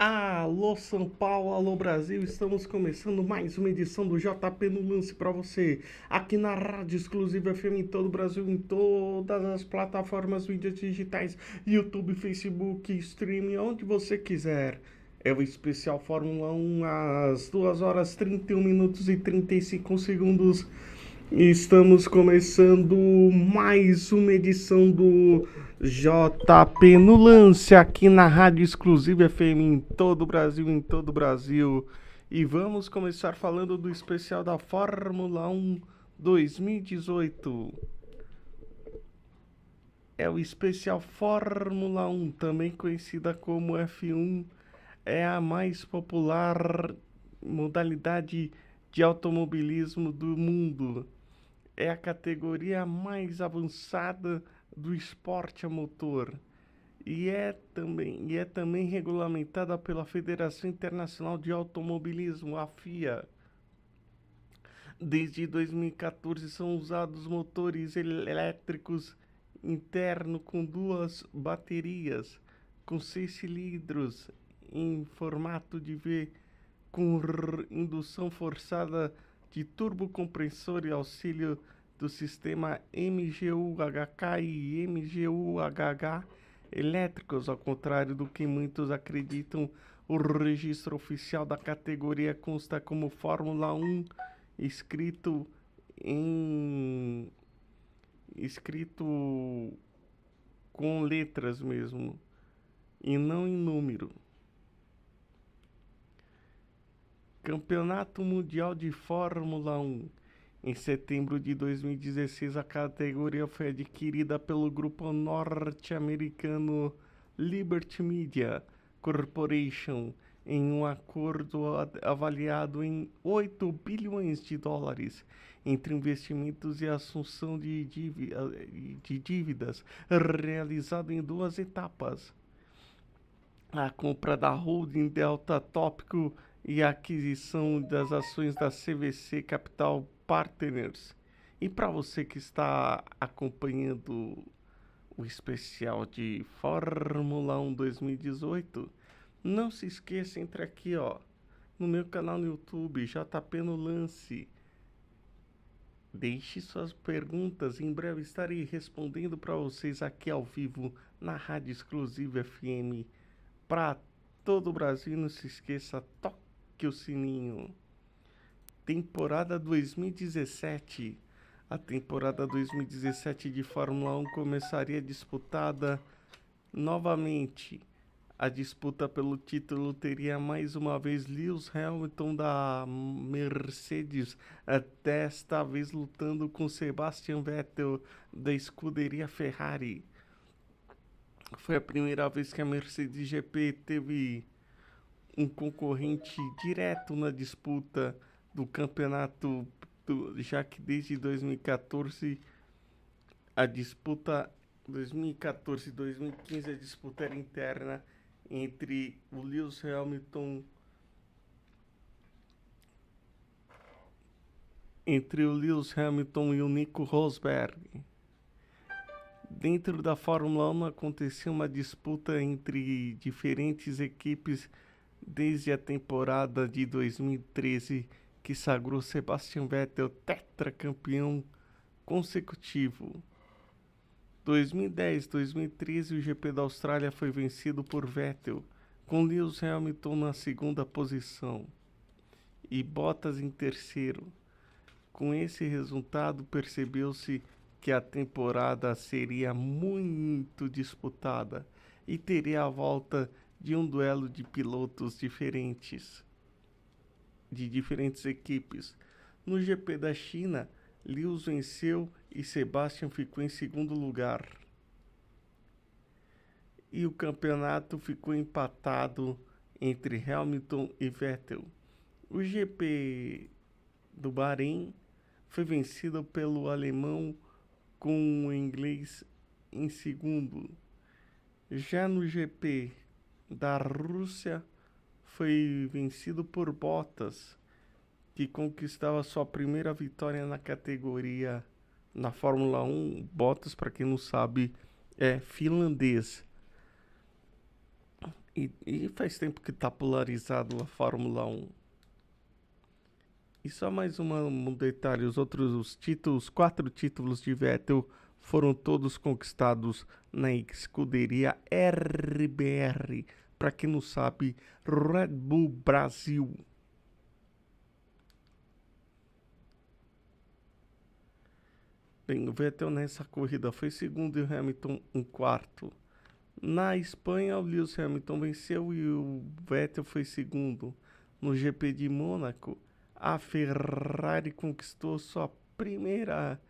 Alô São Paulo, alô Brasil, estamos começando mais uma edição do JP no Lance para você, aqui na Rádio Exclusiva FM em todo o Brasil, em todas as plataformas mídias digitais, YouTube, Facebook, streaming, onde você quiser. É o especial Fórmula 1 às 2 horas 31 minutos e 35 segundos. Estamos começando mais uma edição do JP no Lance aqui na Rádio Exclusiva FM em todo o Brasil, em todo o Brasil. E vamos começar falando do especial da Fórmula 1 2018. É o especial Fórmula 1, também conhecida como F1, é a mais popular modalidade de automobilismo do mundo. É a categoria mais avançada do esporte a motor e é também regulamentada pela Federação Internacional de Automobilismo, a FIA. Desde 2014 são usados motores elétricos internos com duas baterias, com 6 cilindros em formato de V, com indução forçada de turbocompressor e auxílio do sistema MGU-HK e MGU-HH elétricos, ao contrário do que muitos acreditam. O registro oficial da categoria consta como Fórmula 1, escrito em escrito com letras mesmo e não em número. Campeonato Mundial de Fórmula 1. Em setembro de 2016, a categoria foi adquirida pelo grupo norte-americano Liberty Media Corporation em um acordo avaliado em 8 bilhões de dólares entre investimentos e assunção de dívidas, realizado em 2 etapas. A compra da holding Delta Tópico e a aquisição das ações da CVC Capital Partners. E para você que está acompanhando o especial de Fórmula 1 2018, não se esqueça, entre aqui no meu canal no YouTube, JP no Lance. Deixe suas perguntas, em breve estarei respondendo para vocês aqui ao vivo na Rádio Exclusiva FM para todo o Brasil. Não se esqueça, toque o sininho. Temporada 2017. A temporada 2017 de Fórmula 1 começaria disputada novamente. A disputa pelo título teria mais uma vez Lewis Hamilton da Mercedes, desta vez lutando com Sebastian Vettel da escuderia Ferrari. Foi a primeira vez que a Mercedes GP teve um concorrente direto na disputa do campeonato, já que desde 2014 a disputa 2014-2015 a disputa era interna entre o Lewis Hamilton e o Nico Rosberg. Dentro da Fórmula 1 aconteceu uma disputa entre diferentes equipes desde a temporada de 2013, que sagrou Sebastian Vettel tetracampeão consecutivo. 2010, 2013, o GP da Austrália foi vencido por Vettel, com Lewis Hamilton na segunda posição e Bottas em terceiro. Com esse resultado, percebeu-se que a temporada seria muito disputada e teria a volta de um duelo de pilotos diferentes, de diferentes equipes. No GP da China, Lewis venceu e Sebastian ficou em segundo lugar. E o campeonato ficou empatado entre Hamilton e Vettel. O GP do Bahrein foi vencido pelo alemão, com o inglês em segundo. Já no GP da Rússia foi vencido por Bottas, que conquistava sua primeira vitória na categoria na Fórmula 1. Bottas, para quem não sabe, é finlandês. E faz tempo que tá polarizado a Fórmula 1. E só mais um detalhe, os títulos, 4 títulos de Vettel foram todos conquistados na escuderia RBR. Para quem não sabe, Red Bull Brasil. Bem, o Vettel nessa corrida foi segundo e o Hamilton em quarto. Na Espanha, o Lewis Hamilton venceu e o Vettel foi segundo. No GP de Mônaco, a Ferrari conquistou sua primeira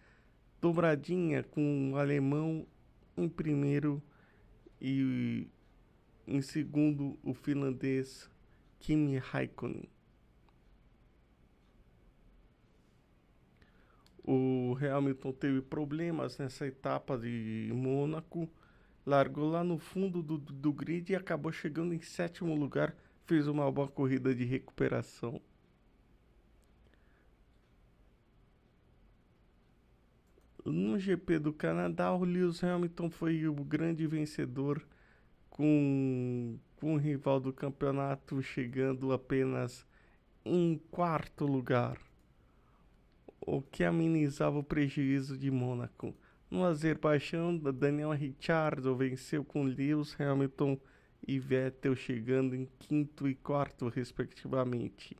dobradinha com o alemão em primeiro e em segundo o finlandês Kimi Raikkonen. O Hamilton teve problemas nessa etapa de Mônaco, largou lá no fundo do grid e acabou chegando em sétimo lugar, fez uma boa corrida de recuperação. No GP do Canadá, o Lewis Hamilton foi o grande vencedor, com o rival do campeonato chegando apenas em quarto lugar, o que amenizava o prejuízo de Mônaco. No Azerbaijão, Daniel Ricciardo venceu com Lewis Hamilton e Vettel chegando em quinto e quarto, respectivamente.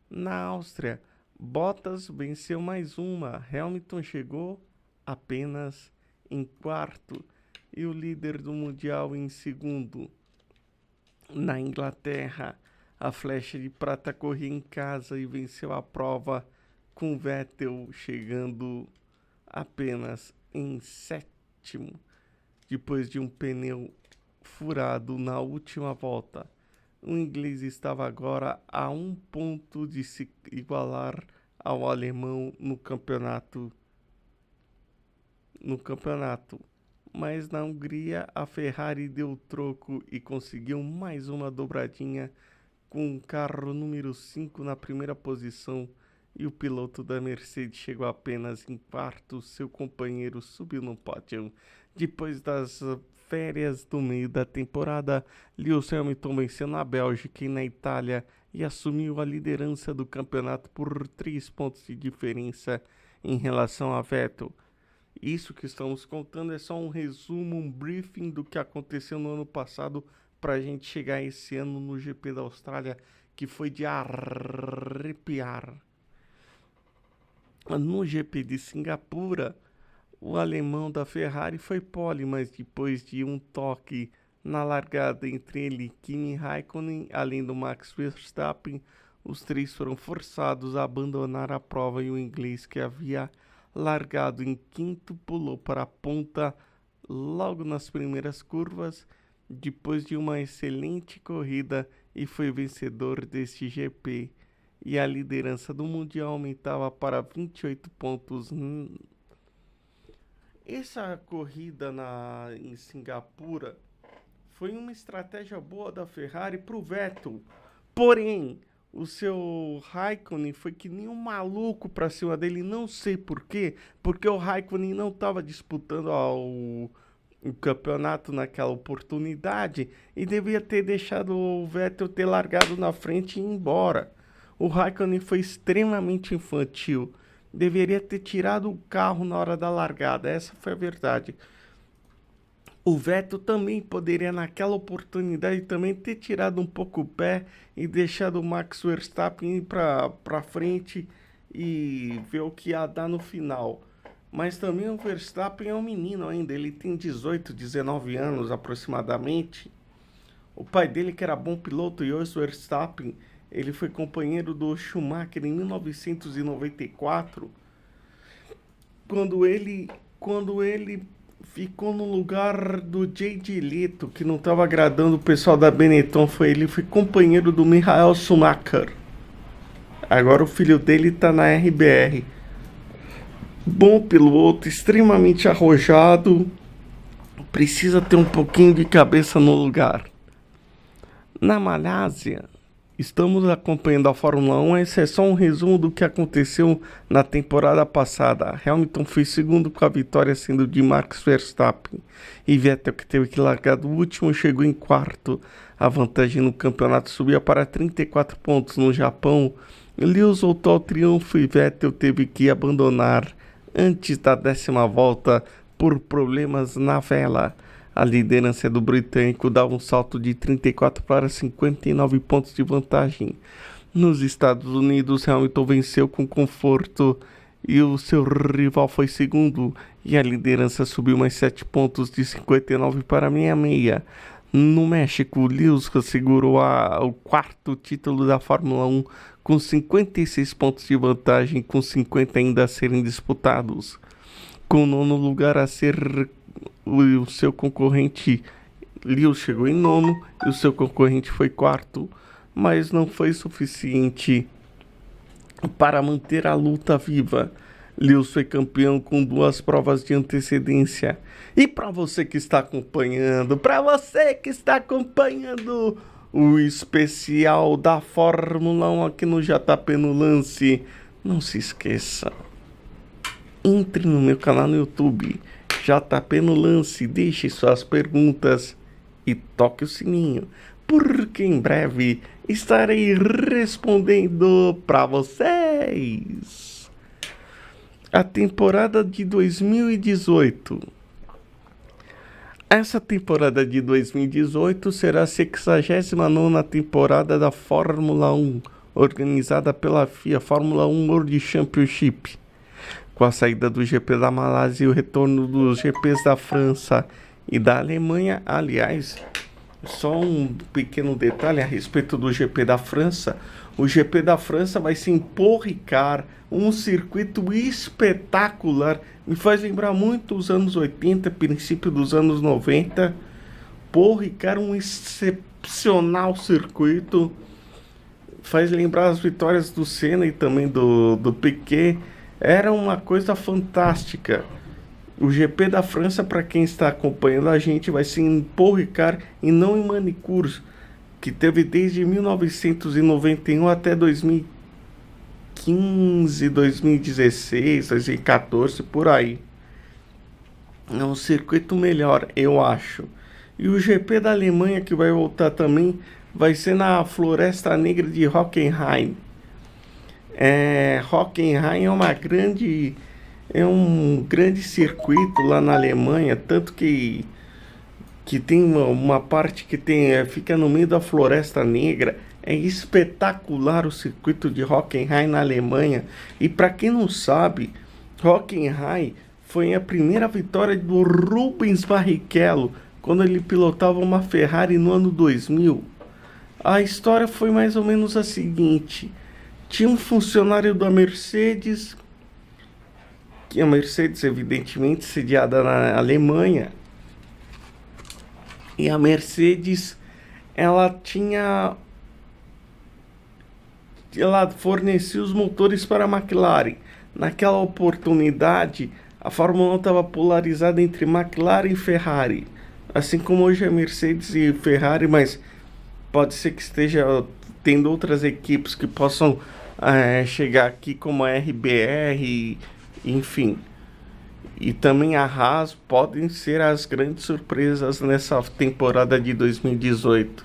Na Áustria, Bottas venceu mais uma, Hamilton chegou apenas em quarto e o líder do Mundial em segundo. Na Inglaterra, a Flecha de Prata corria em casa e venceu a prova com Vettel chegando apenas em sétimo, depois de um pneu furado na última volta. O inglês estava agora a um ponto de se igualar ao alemão no campeonato. Mas na Hungria a Ferrari deu troco e conseguiu mais uma dobradinha com o carro número 5 na primeira posição e o piloto da Mercedes chegou apenas em quarto, seu companheiro subiu no pódio. Depois das férias do meio da temporada, Lewis Hamilton venceu na Bélgica e na Itália e assumiu a liderança do campeonato por 3 pontos de diferença em relação a Vettel. Isso que estamos contando é só um resumo, um briefing do que aconteceu no ano passado para a gente chegar esse ano no GP da Austrália, que foi de arrepiar. No GP de Singapura, o alemão da Ferrari foi pole, mas depois de um toque na largada entre ele e Kimi Raikkonen, além do Max Verstappen, os três foram forçados a abandonar a prova e o inglês, que havia largado em quinto, pulou para a ponta logo nas primeiras curvas, depois de uma excelente corrida, e foi vencedor deste GP. E a liderança do Mundial aumentava para 28 pontos. Essa corrida em Singapura foi uma estratégia boa da Ferrari para o Vettel. Porém, o seu Raikkonen foi que nem um maluco para cima dele. Não sei por quê. Porque o Raikkonen não estava disputando o campeonato naquela oportunidade e devia ter deixado o Vettel ter largado na frente e ir embora. O Raikkonen foi extremamente infantil. Deveria ter tirado o carro na hora da largada. Essa foi a verdade. O Vettel também poderia, naquela oportunidade, também ter tirado um pouco o pé e deixado o Max Verstappen ir para frente e ver o que ia dar no final. Mas também o Verstappen é um menino ainda. Ele tem 18, 19 anos aproximadamente. O pai dele, que era bom piloto, Jos Verstappen, ele foi companheiro do Schumacher em 1994, quando ele ficou no lugar do J.J. Leto, que não estava agradando o pessoal da Benetton. Ele foi companheiro do Michael Schumacher. Agora o filho dele está na RBR. Bom piloto, extremamente arrojado, precisa ter um pouquinho de cabeça no lugar. Na Malásia, Estamos acompanhando a Fórmula 1, esse é só um resumo do que aconteceu na temporada passada. Hamilton foi segundo com a vitória sendo de Max Verstappen. E Vettel, que teve que largar do último, chegou em quarto. A vantagem no campeonato subia para 34 pontos no Japão. Lewis voltou ao triunfo e Vettel teve que abandonar antes da 10ª volta por problemas na vela. A liderança do britânico dava um salto de 34 para 59 pontos de vantagem. Nos Estados Unidos, Hamilton venceu com conforto e o seu rival foi segundo, e a liderança subiu mais 7 pontos de 59 para 66. No México, Lewis segurou o quarto título da Fórmula 1 com 56 pontos de vantagem, com 50 ainda a serem disputados. Com o nono lugar a ser o seu concorrente, Lewis chegou em nono e o seu concorrente foi quarto, mas não foi suficiente para manter a luta viva. Lewis foi campeão com 2 provas de antecedência. E para você que está acompanhando, o especial da Fórmula 1 aqui no JP no Lance, não se esqueça, entre no meu canal no YouTube, JP no Lance, deixe suas perguntas e toque o sininho, porque em breve estarei respondendo para vocês. A temporada de 2018. Essa temporada de 2018 será a 69ª temporada da Fórmula 1, organizada pela FIA Fórmula 1 World Championship. Com a saída do GP da Malásia e o retorno dos GPs da França e da Alemanha. Aliás, só um pequeno detalhe a respeito do GP da França. O GP da França vai ser em Paul Ricard, um circuito espetacular. Me faz lembrar muito os anos 80, princípio dos anos 90. Paul Ricard, um excepcional circuito. Faz lembrar as vitórias do Senna e também do Piquet. Era uma coisa fantástica. O GP da França, para quem está acompanhando a gente, vai ser em Paul Ricard e não em Manicourt, que teve desde 1991 até 2015, 2016, 2014, por aí. É um circuito melhor, eu acho. E o GP da Alemanha, que vai voltar também, vai ser na Floresta Negra de Hockenheim. Hockenheim é um grande circuito lá na Alemanha, tanto que tem uma parte que fica no meio da Floresta Negra. É espetacular o circuito de Hockenheim na Alemanha. E para quem não sabe, Hockenheim foi a primeira vitória do Rubens Barrichello quando ele pilotava uma Ferrari no ano 2000. A história foi mais ou menos a seguinte: tinha um funcionário da Mercedes, que a Mercedes evidentemente sediada na Alemanha, e a Mercedes ela fornecia os motores para a McLaren. Naquela oportunidade, a Fórmula 1 estava polarizada entre McLaren e Ferrari, assim como hoje é Mercedes e Ferrari, mas pode ser que esteja tendo outras equipes que possam chegar aqui, como a RBR, enfim. E também a Haas podem ser as grandes surpresas nessa temporada de 2018.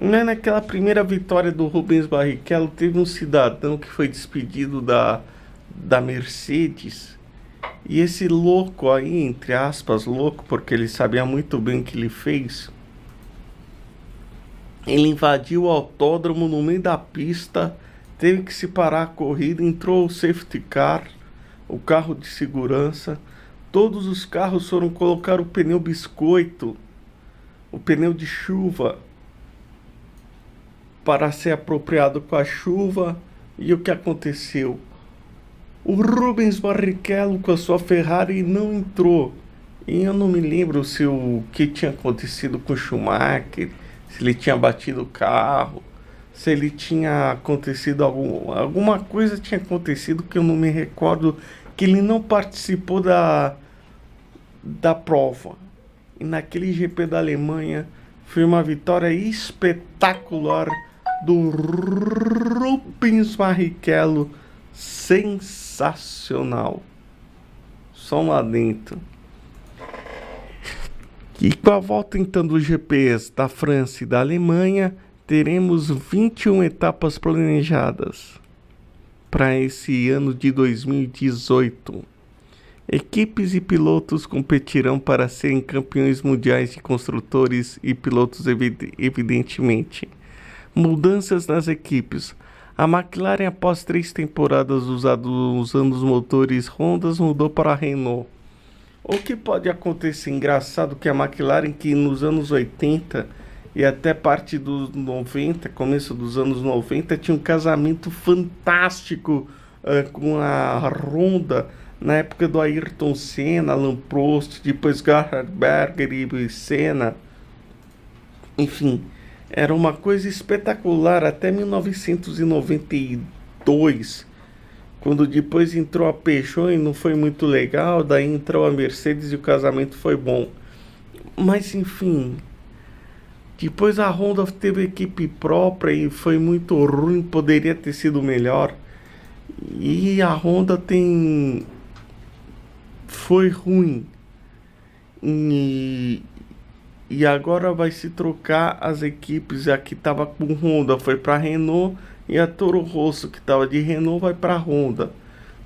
Naquela primeira vitória do Rubens Barrichello, teve um cidadão que foi despedido da Mercedes. E esse louco aí, entre aspas, louco, porque ele sabia muito bem o que ele fez, ele invadiu o autódromo no meio da pista, teve que se parar a corrida, entrou o safety car, o carro de segurança. Todos os carros foram colocar o pneu biscoito, o pneu de chuva, para ser apropriado com a chuva. E o que aconteceu? O Rubens Barrichello com a sua Ferrari não entrou. E eu não me lembro se o que tinha acontecido com o Schumacher, se ele tinha batido o carro, se ele tinha acontecido alguma coisa tinha acontecido que eu não me recordo, que ele não participou da prova. E naquele GP da Alemanha foi uma vitória espetacular do Rubens Barrichello, sensacional. Só lá dentro. E com a volta então dos GPs da França e da Alemanha, teremos 21 etapas planejadas para esse ano de 2018. Equipes e pilotos competirão para serem campeões mundiais de construtores e pilotos, evidentemente. Mudanças nas equipes. A McLaren, após 3 temporadas usando os motores Honda, mudou para a Renault. O que pode acontecer engraçado que a McLaren, que nos anos 80 e até parte dos 90, começo dos anos 90, tinha um casamento fantástico com a Honda, na época do Ayrton Senna, Alain Prost, depois Gerhard Berger e Senna. Enfim, era uma coisa espetacular até 1992, quando depois entrou a Peugeot e não foi muito legal, daí entrou a Mercedes e o casamento foi bom. Mas enfim, depois a Honda teve equipe própria e foi muito ruim, poderia ter sido melhor. E a Honda foi ruim. E agora vai se trocar as equipes. A que estava com Honda foi para Renault e a Toro Rosso, que estava de Renault, vai para Honda.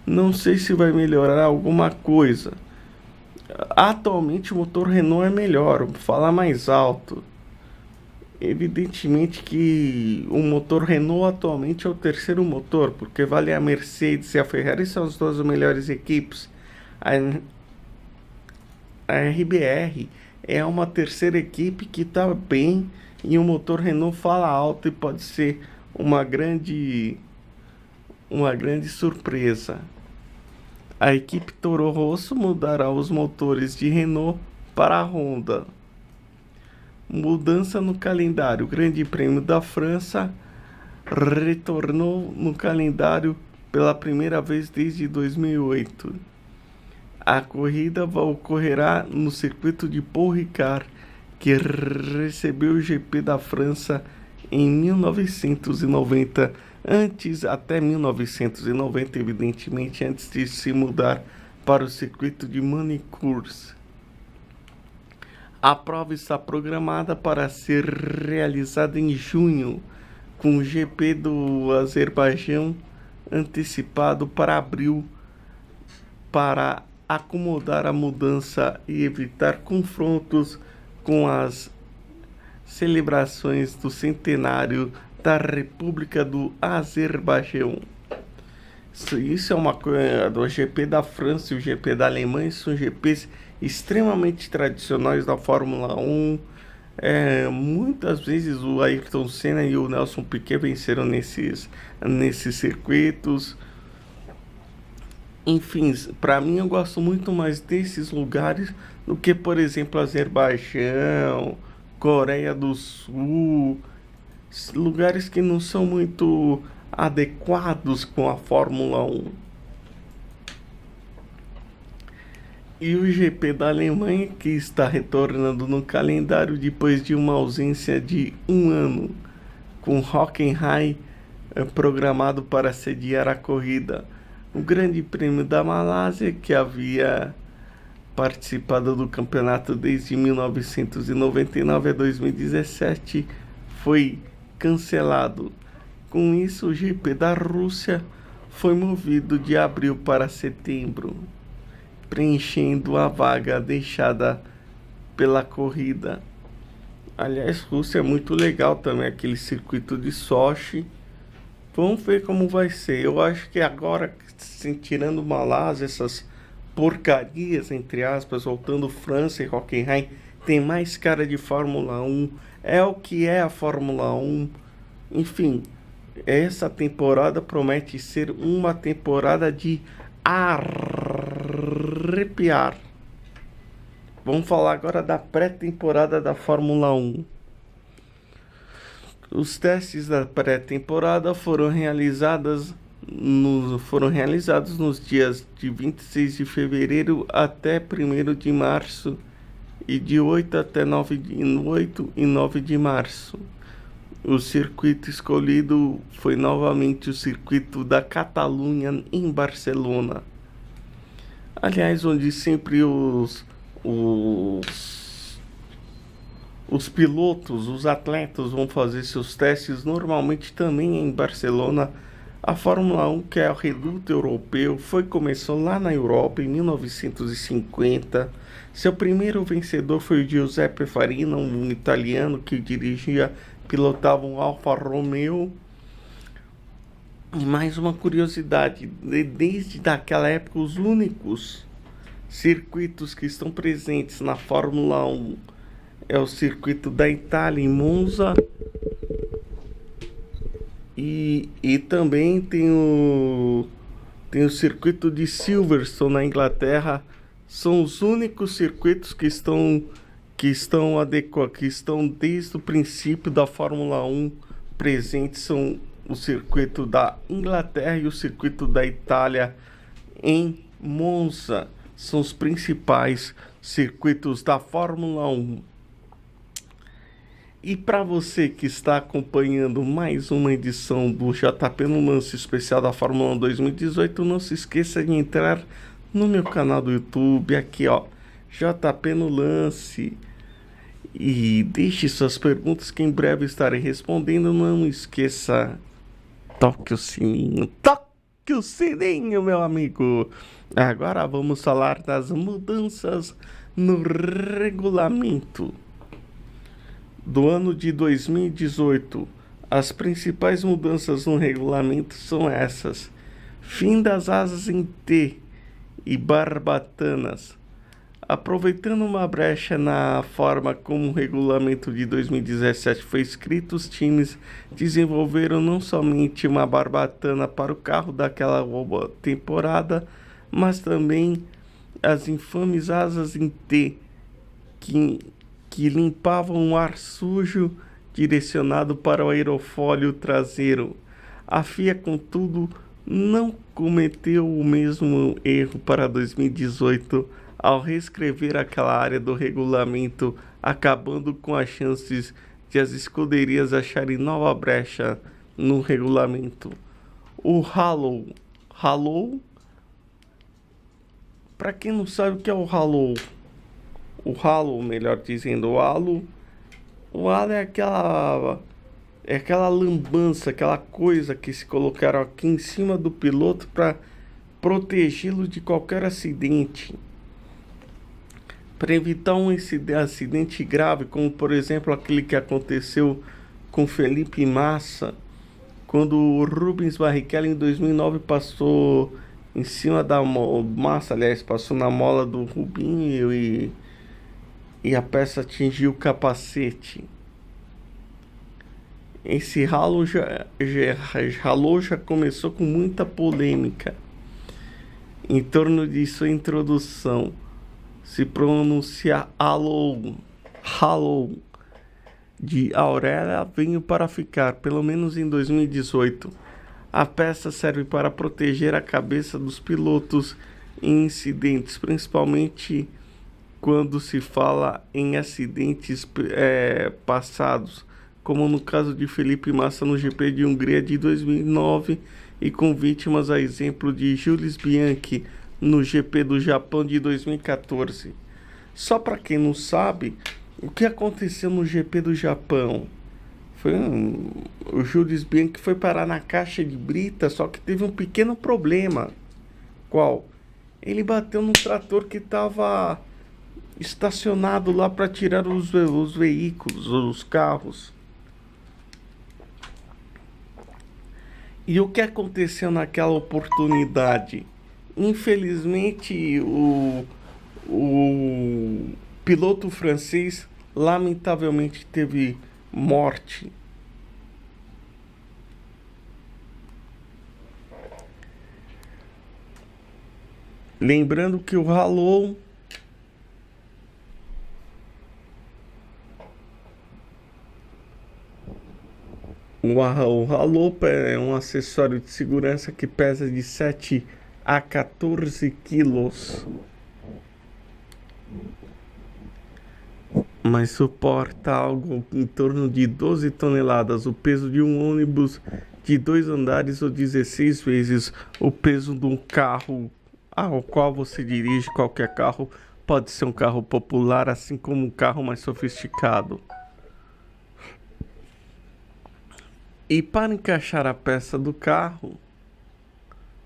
Não sei se vai melhorar alguma coisa. Atualmente o motor Renault é melhor, vou falar mais alto. Evidentemente que o motor Renault atualmente é o terceiro motor, porque vale a Mercedes e a Ferrari, são as duas melhores equipes. A RBR é uma terceira equipe que está bem e o motor Renault fala alto e pode ser uma grande surpresa. A equipe Toro Rosso mudará os motores de Renault para a Honda. Mudança no calendário. O Grande Prêmio da França retornou no calendário pela primeira vez desde 2008. A corrida ocorrerá no circuito de Paul Ricard, que recebeu o GP da França em 1990, até 1990, evidentemente, antes de se mudar para o circuito de Manicourt. A prova está programada para ser realizada em junho, com o GP do Azerbaijão antecipado para abril, para acomodar a mudança e evitar confrontos com as celebrações do centenário da República do Azerbaijão. Isso é uma coisa do GP da França e o GP da Alemanha, são GPs extremamente tradicionais da Fórmula 1. Muitas vezes o Ayrton Senna e o Nelson Piquet venceram nesses circuitos. Enfim, para mim eu gosto muito mais desses lugares do que, por exemplo, Azerbaijão, Coreia do Sul, lugares que não são muito adequados com a Fórmula 1. E o GP da Alemanha, que está retornando no calendário depois de uma ausência de um ano, com Hockenheim programado para sediar a corrida. O Grande Prêmio da Malásia, que havia participado do campeonato desde 1999 a 2017, foi cancelado. Com isso, o GP da Rússia foi movido de abril para setembro, preenchendo a vaga deixada pela corrida. Aliás, Rússia é muito legal também, aquele circuito de Sochi. Vamos ver como vai ser. Eu acho que agora, tirando Malásia, essas porcarias, entre aspas, voltando França e Hockenheim, tem mais cara de Fórmula 1. É o que é a Fórmula 1. Enfim, essa temporada promete ser uma temporada de arrepiar. Vamos falar agora da pré-temporada da Fórmula 1. Os testes da pré-temporada foram realizados nos dias de 26 de fevereiro até 1º de março e de 8 e 9 de março. O circuito escolhido foi novamente o circuito da Catalunha em Barcelona. Aliás, onde sempre os pilotos, os atletas vão fazer seus testes, normalmente também em Barcelona. A Fórmula 1, que é o reduto europeu, começou lá na Europa em 1950. Seu primeiro vencedor foi o Giuseppe Farina, um italiano que pilotava um Alfa Romeo. E mais uma curiosidade, desde daquela época os únicos circuitos que estão presentes na Fórmula 1 é o circuito da Itália em Monza e também tem o circuito de Silverstone na Inglaterra. São os únicos circuitos que estão desde o princípio da Fórmula 1 presentes. São o circuito da Inglaterra e o circuito da Itália em Monza. São os principais circuitos da Fórmula 1. E para você que está acompanhando mais uma edição do JP no Lance especial da Fórmula 1 2018, não se esqueça de entrar no meu canal do YouTube, aqui ó, JP no Lance. E deixe suas perguntas que em breve estarei respondendo. Não esqueça, toque o sininho, meu amigo. Agora vamos falar das mudanças no regulamento do ano de 2018. As principais mudanças no regulamento são essas: fim das asas em T e barbatanas. Aproveitando uma brecha na forma como o regulamento de 2017 foi escrito, os times desenvolveram não somente uma barbatana para o carro daquela temporada, mas também as infames asas em T que limpavam o ar sujo direcionado para o aerofólio traseiro. A FIA, contudo, não cometeu o mesmo erro para 2018 ao reescrever aquela área do regulamento, acabando com as chances de as escuderias acharem nova brecha no regulamento. O Halo, para quem não sabe o que é o halo, melhor dizendo, o halo é aquela lambança, aquela coisa que se colocaram aqui em cima do piloto para protegê-lo de qualquer acidente, para evitar um acidente grave, como por exemplo aquele que aconteceu com Felipe Massa, quando o Rubens Barrichello em 2009 passou em cima da Massa, aliás, passou na mola do Rubinho e a peça atingiu o capacete. Esse ralo já começou com muita polêmica em torno de sua introdução. Se pronuncia Halo de Aurélia veio para ficar, pelo menos em 2018. A peça serve para proteger a cabeça dos pilotos em incidentes, principalmente quando se fala em acidentes passados, como no caso de Felipe Massa no GP de Hungria de 2009 e com vítimas a exemplo de Jules Bianchi no GP do Japão de 2014. Só para quem não sabe, o que aconteceu no GP do Japão? O Jules Bianchi foi parar na caixa de brita, só que teve um pequeno problema. Qual? Ele bateu num trator que estava estacionado lá para tirar os veículos, os carros. E o que aconteceu naquela oportunidade? Infelizmente, o piloto francês lamentavelmente teve morte. Lembrando que o Halo é um acessório de segurança que pesa de 7 a 14 quilos. mas suporta algo em torno de 12 toneladas, o peso de um ônibus de 2 andares ou 16 vezes o peso de um carro ao qual você dirige. Qualquer carro pode ser um carro popular, assim como um carro mais sofisticado. E para encaixar a peça do carro,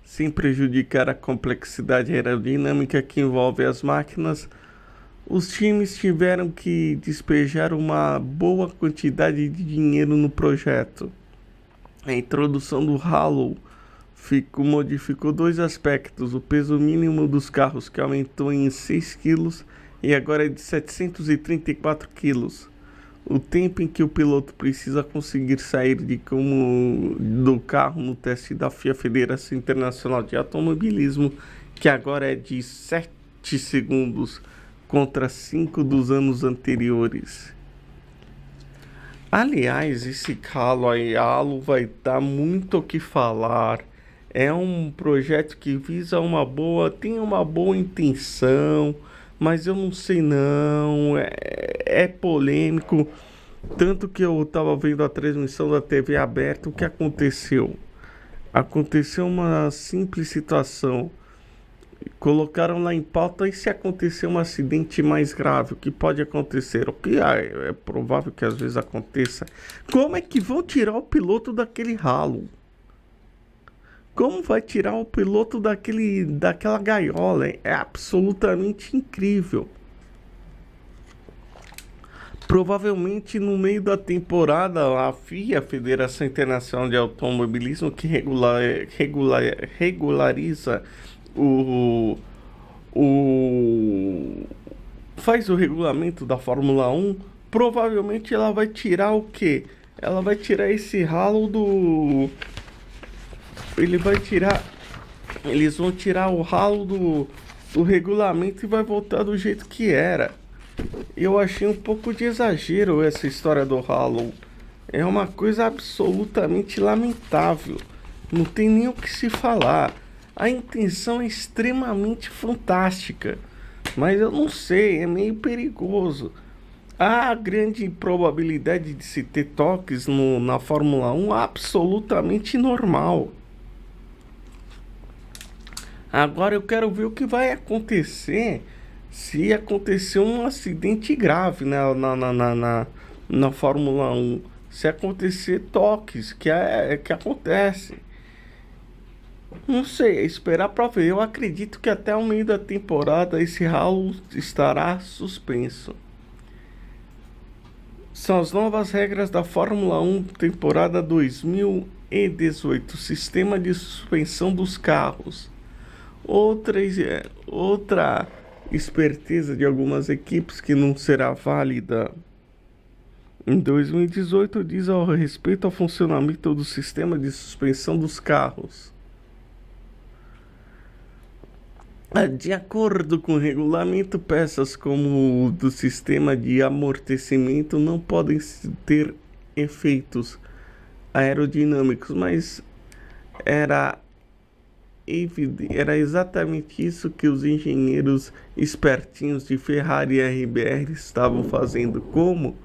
sem prejudicar a complexidade aerodinâmica que envolve as máquinas, os times tiveram que despejar uma boa quantidade de dinheiro no projeto. A introdução do Halo modificou dois aspectos: o peso mínimo dos carros, que aumentou em 6 quilos e agora é de 734 quilos. O tempo em que o piloto precisa conseguir sair do carro no teste da FIA, Federação Internacional de Automobilismo, que agora é de 7 segundos contra 5 dos anos anteriores. Aliás, esse Halo vai dar muito o que falar. É um projeto que visa tem uma boa intenção, mas eu não sei não, é polêmico. Tanto que eu estava vendo a transmissão da TV aberta, o que aconteceu? Aconteceu uma simples situação. Colocaram lá em pauta, e se acontecer um acidente mais grave, o que pode acontecer? O que é provável que às vezes aconteça. Como é que vão tirar o piloto daquele ralo? Como vai tirar o piloto daquela gaiola? É absolutamente incrível. Provavelmente no meio da temporada, a FIA, Federação Internacional de Automobilismo, que regulariza faz o regulamento da Fórmula 1, provavelmente ela vai tirar o quê? Ela vai tirar esse ralo eles vão tirar o ralo do regulamento e vai voltar do jeito que era. Eu achei um pouco de exagero essa história do ralo. É uma coisa absolutamente lamentável. Não tem nem o que se falar. A intenção é extremamente fantástica, mas eu não sei, é meio perigoso. Há grande probabilidade de se ter toques na Fórmula 1, absolutamente normal. Agora eu quero ver o que vai acontecer se acontecer um acidente grave na Fórmula 1. Se acontecer toques, que acontece. Não sei, é esperar pra ver. Eu acredito que até o meio da temporada esse ralo estará suspenso. São as novas regras da Fórmula 1 temporada 2018. Sistema de suspensão dos carros. Outra esperteza de algumas equipes que não será válida em 2018 diz ao respeito ao funcionamento do sistema de suspensão dos carros. De acordo com o regulamento, peças como o do sistema de amortecimento não podem ter efeitos aerodinâmicos, mas era exatamente isso que os engenheiros espertinhos de Ferrari e RBR estavam fazendo. Como?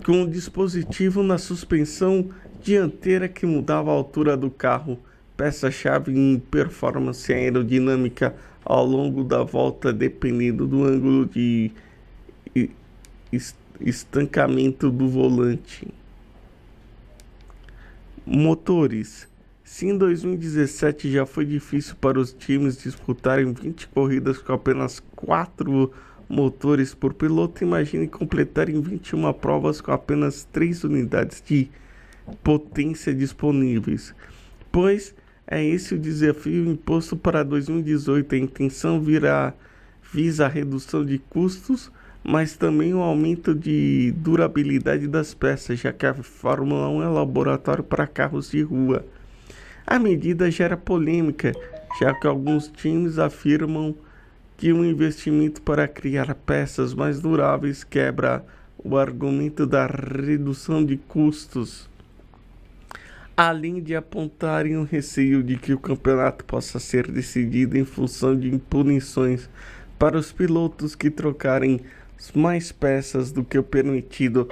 Com um dispositivo na suspensão dianteira que mudava a altura do carro, peça-chave em performance aerodinâmica ao longo da volta, dependendo do ângulo de estancamento do volante. Motores. Se em 2017 já foi difícil para os times disputarem 20 corridas com apenas 4 motores por piloto, imagine completarem 21 provas com apenas 3 unidades de potência disponíveis. Pois é esse o desafio imposto para 2018. A intenção visa a redução de custos, mas também o aumento de durabilidade das peças, já que a Fórmula 1 é laboratório para carros de rua. A medida gera polêmica, já que alguns times afirmam que o investimento para criar peças mais duráveis quebra o argumento da redução de custos, além de apontarem o receio de que o campeonato possa ser decidido em função de punições para os pilotos que trocarem mais peças do que o permitido.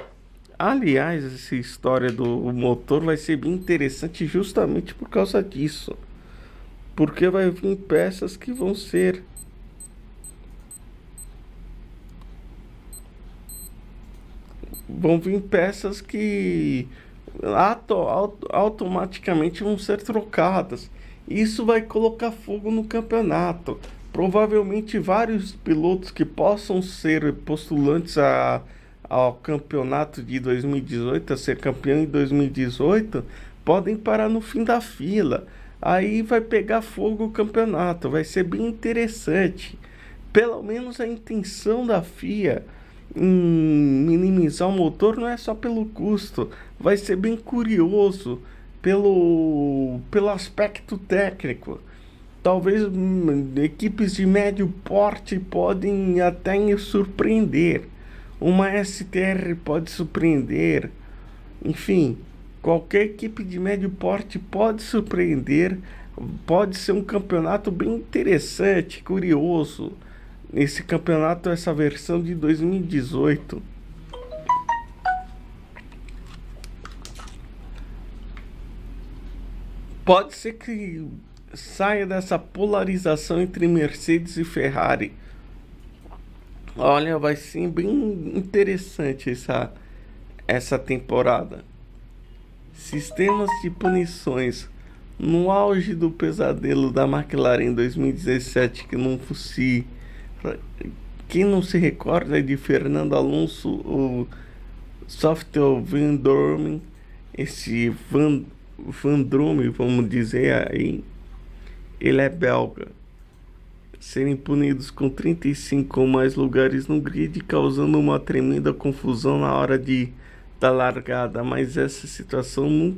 Aliás, essa história do motor vai ser bem interessante justamente por causa disso. Porque vai vir peças que vão vir peças que automaticamente vão ser trocadas. Isso vai colocar fogo no campeonato. Provavelmente vários pilotos que possam ser postulantes ao campeonato de 2018, a ser campeão em 2018, podem parar no fim da fila. Aí vai pegar fogo o campeonato, vai ser bem interessante. Pelo menos a intenção da FIA em minimizar o motor não é só pelo custo, vai ser bem curioso pelo aspecto técnico. Talvez equipes de médio porte podem até surpreender. Uma STR pode surpreender. Enfim, qualquer equipe de médio porte pode surpreender. Pode ser um campeonato bem interessante, curioso. Esse campeonato, essa versão de 2018. Pode ser que saia dessa polarização entre Mercedes e Ferrari. Olha, vai ser bem interessante essa temporada. Sistemas de punições. No auge do pesadelo da McLaren em 2017, que não fosse. Quem não se recorda de Fernando Alonso, o Software Vendome, esse Vandrome, vamos dizer aí, ele é belga. Serem punidos com 35 ou mais lugares no grid, causando uma tremenda confusão na hora da largada. Mas essa situação não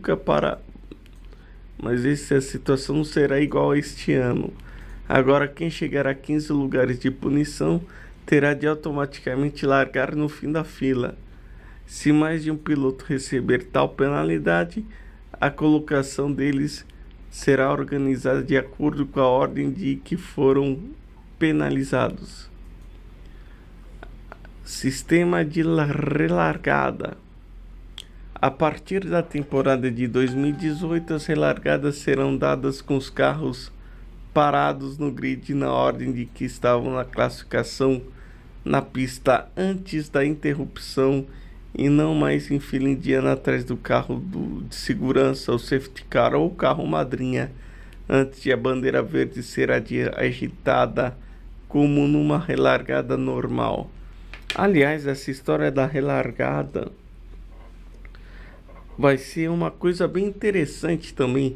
será igual a este ano. Agora, quem chegar a 15 lugares de punição terá de automaticamente largar no fim da fila. Se mais de um piloto receber tal penalidade, a colocação deles será organizada de acordo com a ordem de que foram penalizados. Sistema de relargada. A partir da temporada de 2018, as relargadas serão dadas com os carros parados no grid na ordem de que estavam na classificação na pista antes da interrupção e não mais em fila indiana atrás do carro de segurança, o safety car ou o carro madrinha, antes de a bandeira verde ser agitada como numa relargada normal. Aliás, essa história da relargada vai ser uma coisa bem interessante também.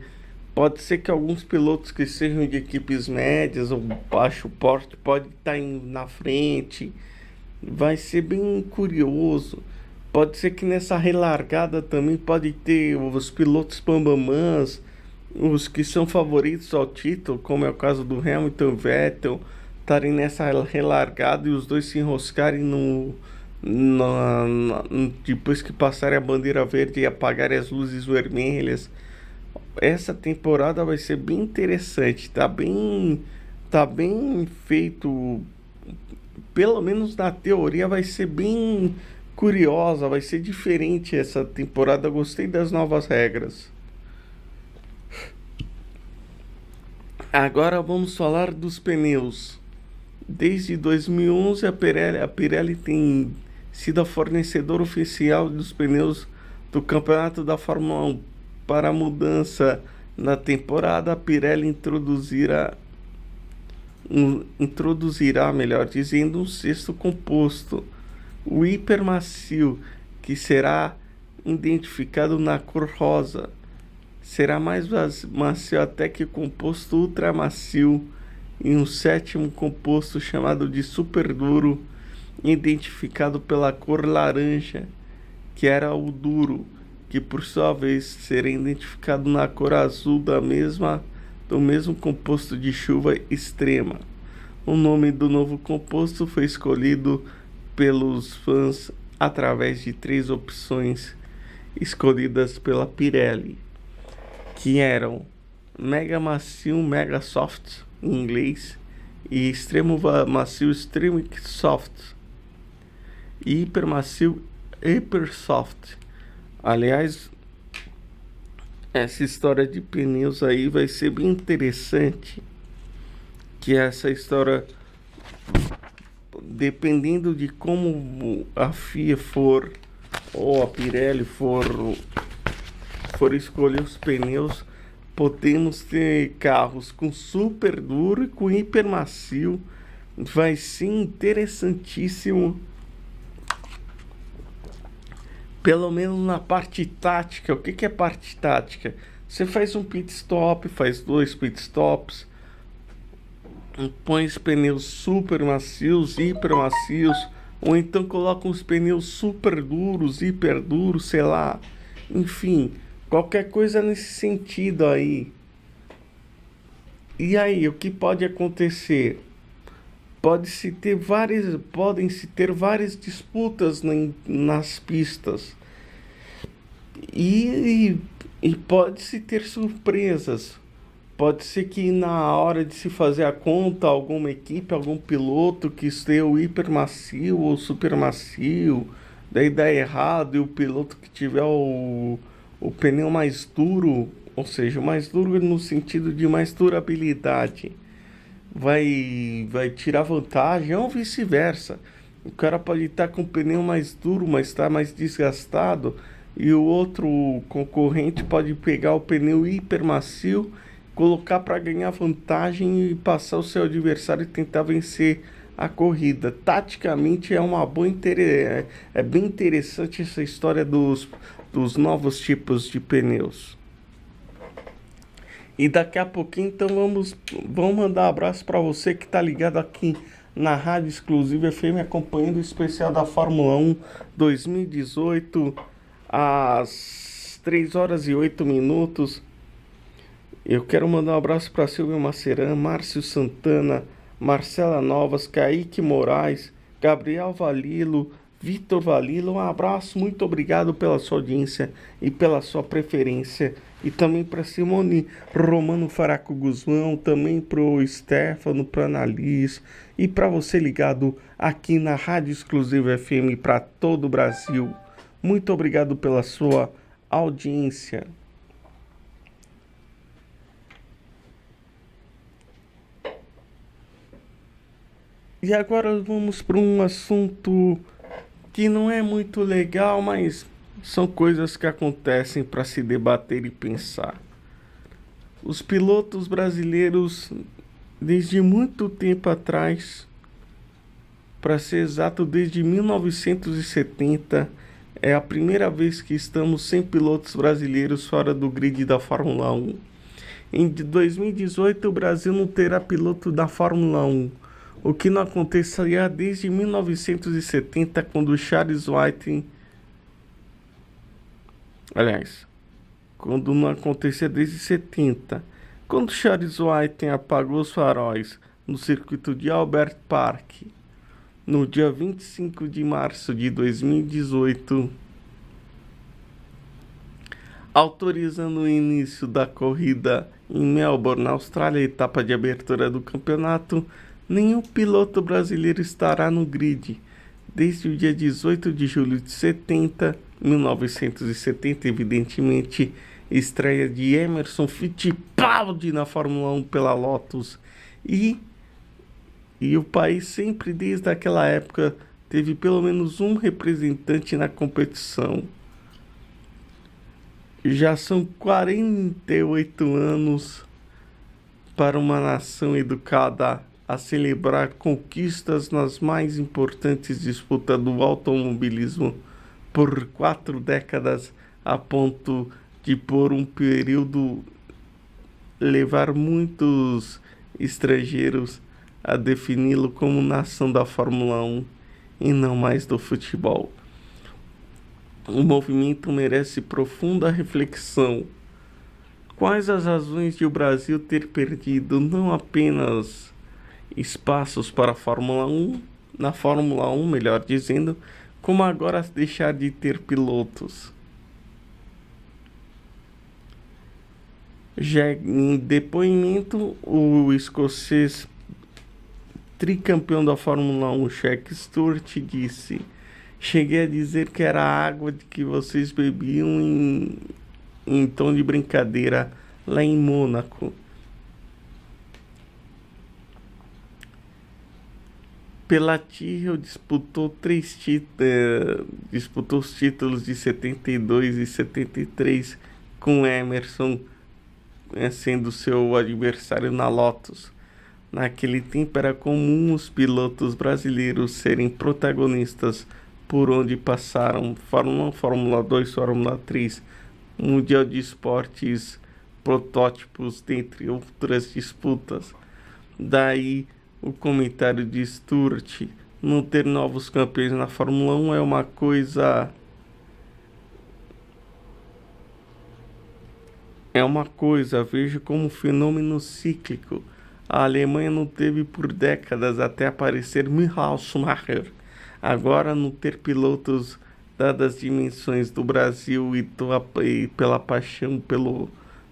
Pode ser que alguns pilotos que sejam de equipes médias ou baixo porte podem estar na frente. Vai ser bem curioso. Pode ser que nessa relargada também pode ter os pilotos bambamãs, os que são favoritos ao título, como é o caso do Hamilton e Vettel, estarem nessa relargada e os dois se enroscarem depois que passarem a bandeira verde e apagarem as luzes vermelhas. Essa temporada vai ser bem interessante, tá bem feito, pelo menos na teoria vai ser bem curiosa, vai ser diferente essa temporada. Gostei das novas regras. Agora vamos falar dos pneus. Desde 2011 a Pirelli tem sido a fornecedora oficial dos pneus do Campeonato da Fórmula 1. Para a mudança na temporada, a Pirelli introduzirá, melhor dizendo, um sexto composto, o hipermacio, que será identificado na cor rosa. Será mais macio até que o composto ultramacio, e um sétimo composto chamado de super duro, identificado pela cor laranja, que era o duro, que por sua vez será identificado na cor azul do mesmo composto de chuva extrema. O nome do novo composto foi escolhido pelos fãs através de 3 opções escolhidas pela Pirelli, que eram Mega Macio, Mega Soft em inglês, e Extremo Macio, Extreme Soft. hipermacio Hypersoft. Aliás, essa história de pneus aí vai ser bem interessante, que essa história, dependendo de como a FIA for ou a Pirelli for escolher os pneus, podemos ter carros com super duro e com hiper macio. Vai ser interessantíssimo, pelo menos na parte tática. O que é parte tática? Você faz um pit stop, faz 2 pit stops, põe os pneus super macios, hiper macios, ou então coloca uns pneus super duros, hiper duros, sei lá. Enfim, qualquer coisa nesse sentido aí. E aí, o que pode acontecer? Podem-se ter várias disputas nas pistas. E pode-se ter surpresas. Pode ser que na hora de se fazer a conta, alguma equipe, algum piloto que esteja o hiper macio ou super macio, daí dá errado, e o piloto que tiver o pneu mais duro, ou seja, mais duro no sentido de mais durabilidade, vai tirar vantagem, ou vice-versa. O cara pode estar com o pneu mais duro, mas está mais desgastado, e o outro concorrente pode pegar o pneu hiper macio, colocar para ganhar vantagem e passar o seu adversário e tentar vencer a corrida. Taticamente é bem interessante essa história dos novos tipos de pneus. E daqui a pouquinho, então, vamos mandar um abraço para você que tá ligado aqui na Rádio Exclusiva FM, acompanhando o especial da Fórmula 1 2018, às 3 horas e 8 minutos. Eu quero mandar um abraço para Silvio Maceran, Márcio Santana, Marcela Novas, Kaique Moraes, Gabriel Valilo, Vitor Valilo. Um abraço, muito obrigado pela sua audiência e pela sua preferência. E também para Simone Romano Faraco Guzmão, também para o Stefano, para Annalise e para você ligado aqui na Rádio Exclusiva FM para todo o Brasil. Muito obrigado pela sua audiência. E agora vamos para um assunto que não é muito legal, mas são coisas que acontecem para se debater e pensar. Os pilotos brasileiros, desde muito tempo atrás, para ser exato, desde 1970, é a primeira vez que estamos sem pilotos brasileiros fora do grid da Fórmula 1. Em 2018, o Brasil não terá piloto da Fórmula 1. O que não acontecia desde 1970, quando Charles Whiting... Aliás, quando não acontecia desde 70, quando Charles Whiting apagou os faróis no circuito de Albert Park, no dia 25 de março de 2018, autorizando o início da corrida em Melbourne, na Austrália, etapa de abertura do campeonato, nenhum piloto brasileiro estará no grid desde o dia 18 de julho de 1970, evidentemente, estreia de Emerson Fittipaldi na Fórmula 1 pela Lotus. E o país sempre, desde aquela época, teve pelo menos um representante na competição. Já são 48 anos para uma nação educada a celebrar conquistas nas mais importantes disputas do automobilismo por 4 décadas, a ponto de por um período levar muitos estrangeiros a defini-lo como nação da Fórmula 1 e não mais do futebol. O movimento merece profunda reflexão. Quais as razões de o Brasil ter perdido não apenas espaços para a Fórmula 1, na Fórmula 1, melhor dizendo, como agora deixar de ter pilotos? Já em depoimento, o escocês tricampeão da Fórmula 1, Jack Stewart, disse: Cheguei a dizer que era a água de que vocês bebiam em tom de brincadeira lá em Mônaco. Pela Tyrrell disputou os títulos de 72 e 73 com Emerson sendo seu adversário na Lotus. Naquele tempo era comum os pilotos brasileiros serem protagonistas por onde passaram Fórmula 1, Fórmula 2, Fórmula 3, Mundial de Esportes, protótipos, dentre outras disputas. Daí o comentário de Sturt: não ter novos campeões na Fórmula 1 é uma coisa. Vejo como um fenômeno cíclico. A Alemanha não teve por décadas até aparecer Michael Schumacher. Agora, não ter pilotos, dadas as dimensões do Brasil e pela paixão pelo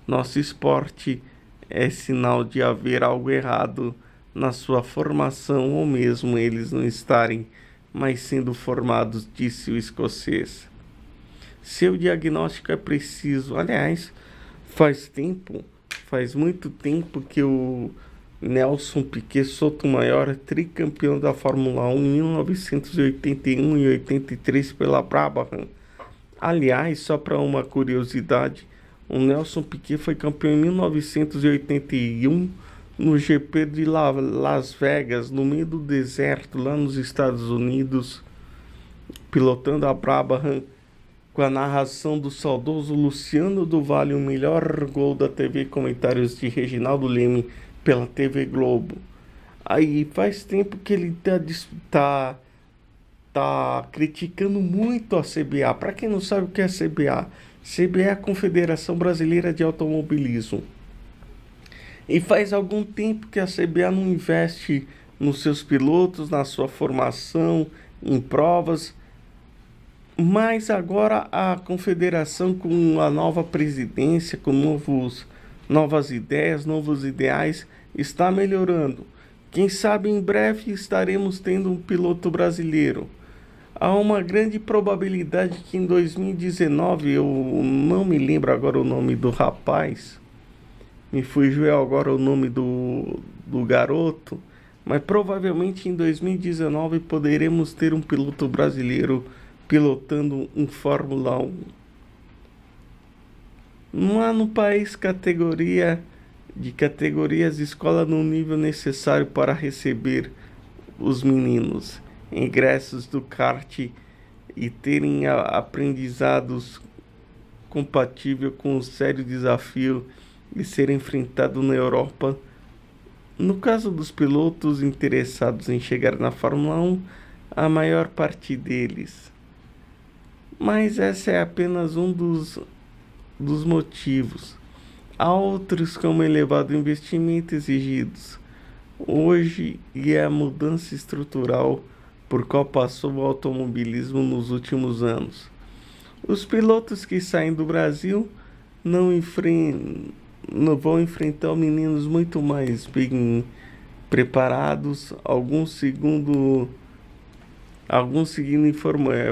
nosso esporte, é sinal de haver algo errado na sua formação ou mesmo eles não estarem mais sendo formados, disse o escocês. Seu diagnóstico é preciso. Aliás, faz muito tempo que o Nelson Piquet Sotomayor é tricampeão da Fórmula 1 em 1981 e 83 pela Brabham. Aliás, só para uma curiosidade, o Nelson Piquet foi campeão em 1981 no GP de Las Vegas, no meio do deserto, lá nos Estados Unidos, pilotando a Brabham, com a narração do saudoso Luciano do Vale, o melhor gol da TV, comentários de Reginaldo Leme pela TV Globo. Aí faz tempo que ele tá criticando muito a CBA. Para quem não sabe o que é a CBA, CBA é a Confederação Brasileira de Automobilismo. E faz algum tempo que a CBA não investe nos seus pilotos, na sua formação, em provas. Mas agora a confederação, com a nova presidência, com novas ideias, novos ideais, está melhorando. Quem sabe em breve estaremos tendo um piloto brasileiro. Há uma grande probabilidade que em 2019, eu não me lembro agora o nome do rapaz, me fugiu agora o nome do garoto, mas provavelmente em 2019 poderemos ter um piloto brasileiro pilotando um Fórmula 1. Não há no país categorias de escola no nível necessário para receber os meninos, ingressos do kart e terem aprendizados compatível com o sério desafio de ser enfrentado na Europa. No caso dos pilotos interessados em chegar na Fórmula 1, a maior parte deles. Mas essa é apenas um dos motivos. Há outros como elevado investimento exigidos hoje e a mudança estrutural por qual passou o automobilismo nos últimos anos. Os pilotos que saem do Brasil não vão enfrentar meninos muito mais bem preparados, alguns seguindo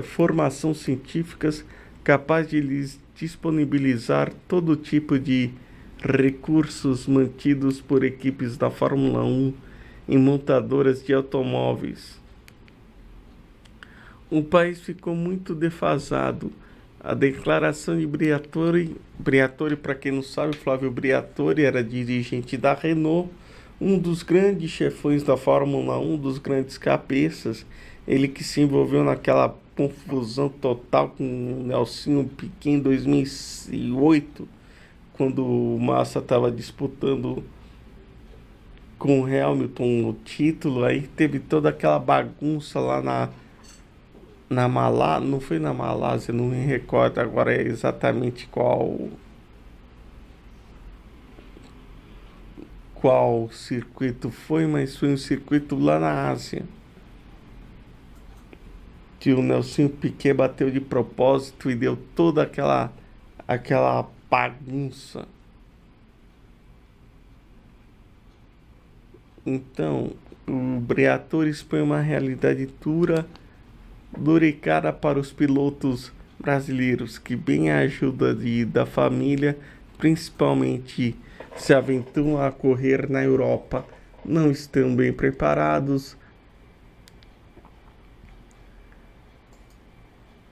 formação científicas capaz de lhes disponibilizar todo tipo de recursos mantidos por equipes da Fórmula 1 em montadoras de automóveis. O país ficou muito defasado. A declaração de Briatore, para quem não sabe, Flávio Briatore era dirigente da Renault, um dos grandes chefões da Fórmula 1, dos grandes cabeças, ele que se envolveu naquela confusão total com o Nelsinho Piquet em 2008, quando o Massa estava disputando com o Hamilton o título. Aí teve toda aquela bagunça lá não foi na Malásia, não me recordo agora exatamente qual circuito foi, mas foi um circuito lá na Ásia, que o Nelson Piquet bateu de propósito e deu toda aquela bagunça. Então, o Briatore expõe uma realidade dura Dura para os pilotos brasileiros que, bem a ajuda da família, principalmente se aventuram a correr na Europa, não estão bem preparados.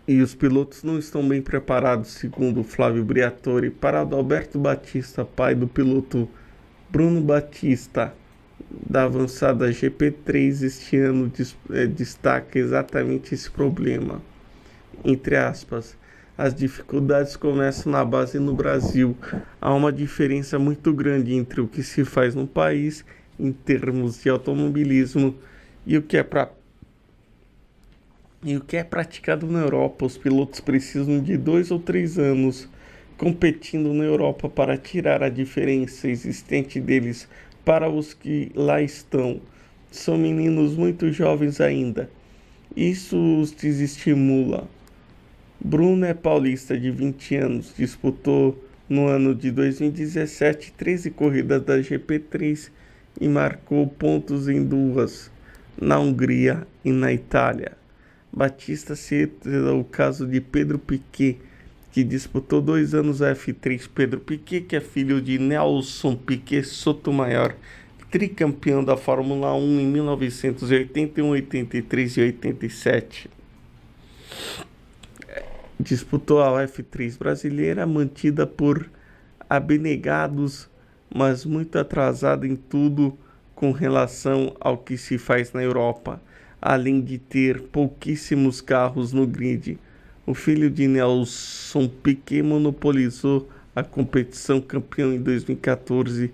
E os pilotos não estão bem preparados, segundo Flávio Briatore. Para Adalberto Batista, pai do piloto Bruno Batista, da avançada GP3, este ano destaca exatamente esse problema. Entre aspas, as dificuldades começam na base no Brasil. Há uma diferença muito grande entre o que se faz no país em termos de automobilismo e o que é praticado na Europa. Os pilotos precisam de 2 ou 3 anos competindo na Europa para tirar a diferença existente deles para os que lá estão. São meninos muito jovens ainda. Isso os desestimula. Bruno é paulista de 20 anos, disputou no ano de 2017 13 corridas da GP3 e marcou pontos em 2, na Hungria e na Itália. Batista cita o caso de Pedro Piquet, que disputou 2 anos a F3. Pedro Piquet, que é filho de Nelson Piquet Sotomayor, tricampeão da Fórmula 1 em 1981, 83 e 87. Disputou a F3 brasileira, mantida por abnegados, mas muito atrasada em tudo com relação ao que se faz na Europa, além de ter pouquíssimos carros no grid. O filho de Nelson Piquet monopolizou a competição, campeão em 2014,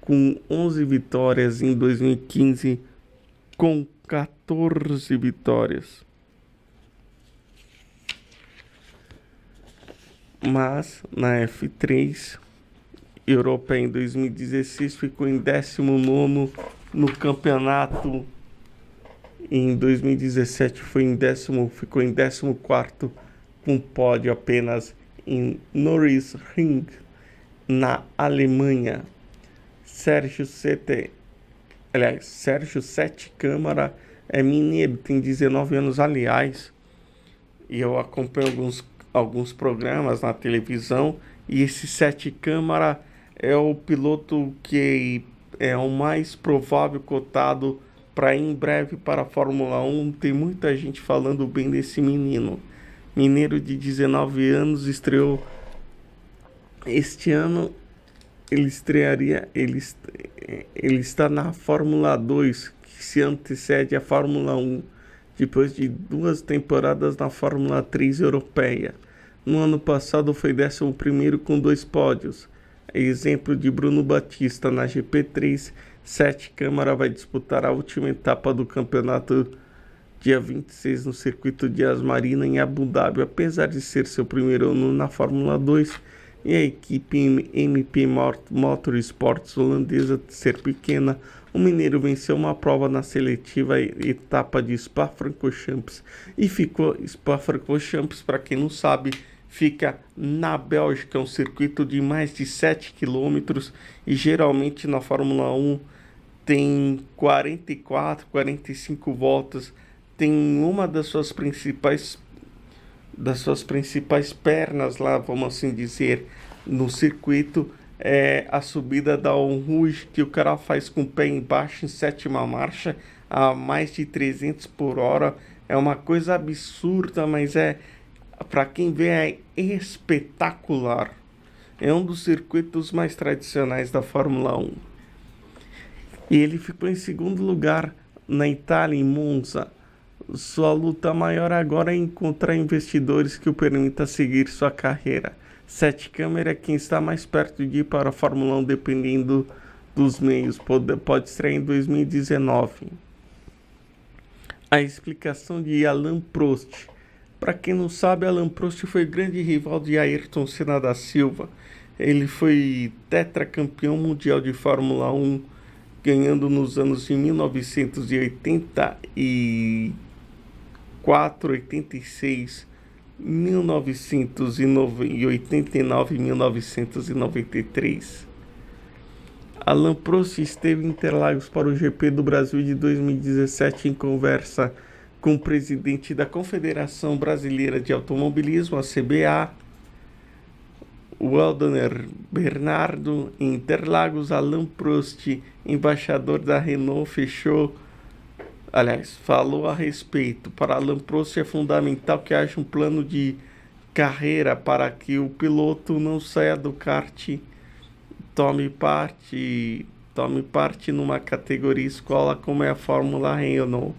com 11 vitórias, em 2015 com 14 vitórias. Mas na F3 europeia em 2016 ficou em 19º no campeonato. Em 2017 ficou em 14º com pódio apenas em Nürburgring, na Alemanha. Sérgio Sete Câmara é mineiro, tem 19 anos, aliás, e eu acompanho alguns programas na televisão, e esse Sete Câmara é o piloto que é o mais provável cotado para ir em breve para a Fórmula 1. Tem muita gente falando bem desse menino. Mineiro de 19 anos, estreou este ano. Ele está na Fórmula 2, que se antecede à Fórmula 1, depois de 2 temporadas na Fórmula 3 europeia. No ano passado foi 11º com 2 pódios. Exemplo de Bruno Batista na GP3. Sete Câmara vai disputar a última etapa do campeonato dia 26 no circuito de Asmarina, em Abu Dhabi. Apesar de ser seu primeiro ano na Fórmula 2 e a equipe MP Motorsports holandesa ser pequena, o mineiro venceu uma prova na seletiva etapa de Spa-Francorchamps e ficou. Spa-Francorchamps, para quem não sabe, fica na Bélgica, um circuito de mais de 7 km, e geralmente na Fórmula 1 tem 44, 45 voltas. Tem uma das suas principais pernas lá, vamos assim dizer, no circuito, é a subida da Rouge, que o cara faz com o pé embaixo em 7ª marcha a mais de 300 por hora. É uma coisa absurda, mas para quem vê é espetacular. É um dos circuitos mais tradicionais da Fórmula 1. E ele ficou em 2º lugar na Itália, em Monza. Sua luta maior agora é encontrar investidores que o permitam seguir sua carreira. Sete Câmara é quem está mais perto de ir para a Fórmula 1, dependendo dos meios. Pode estrear em 2019. A explicação de Alain Prost. Para quem não sabe, Alain Prost foi grande rival de Ayrton Senna da Silva. Ele foi tetracampeão mundial de Fórmula 1, ganhando nos anos de 1984, 86, 1989 e 1993. Alain Prost esteve em Interlagos para o GP do Brasil de 2017 em conversa com o presidente da Confederação Brasileira de Automobilismo, a CBA, o Helder Bernardo, em Interlagos. Alain Prost, embaixador da Renault, falou a respeito. Para Alain Prost é fundamental que haja um plano de carreira para que o piloto não saia do kart, tome parte numa categoria escola como é a Fórmula Renault.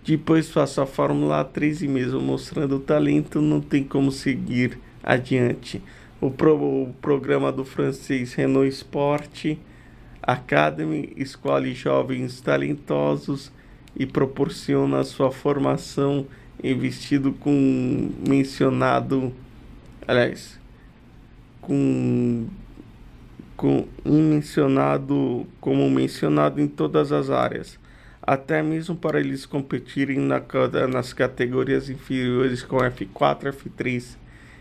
Depois faça a Fórmula 3 e mesmo mostrando o talento não tem como seguir adiante. O programa do francês Renault Sport Academy escolhe jovens talentosos e proporciona sua formação, investido como mencionado em todas as áreas, até mesmo para eles competirem nas categorias inferiores com F4, F3